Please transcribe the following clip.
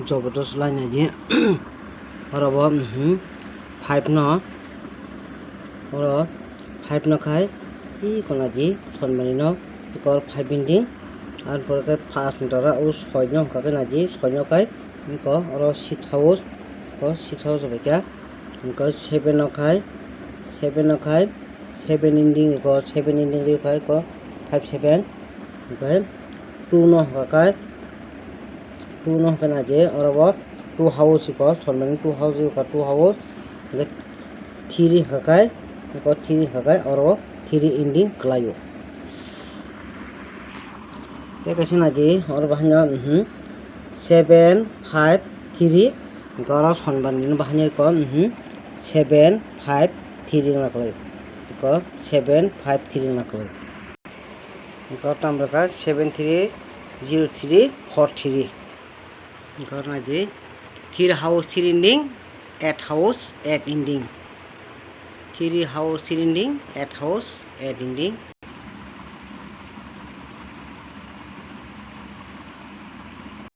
जबरदस्त लाइन है जी और अब 5 न और 5 न खाए ই कोना जी सनमानी न इकर 5 बिंडिंग और पर के 5 मीटर और 6 न का ना जी 6 न खाए इनको और 6 हाउस को 6 हाउस हो क्या इनको 7 न खाए 7 न खाए 7 इंडिंग को 7 इंडिंग रे खाए को 5 7 इनको 2 न का खाए 2 न का ना जी और अब 2 हाउस को सनमानी 2 हाउस का 2 हाउस 3 का खाए इनको 3 का खाए और 3 इंडिंग कलायो कैसे ना जी और bahanya 7 5 3 गरा सनबान दिन bahanya को 7 5 3 नाखलै को 7 5 3 नाखलै को तामरका 7 3 0 3 4 3 गरना जी 3 house 3 ending 8 house 8 ending 3 house 3 ending 8 house 8 ending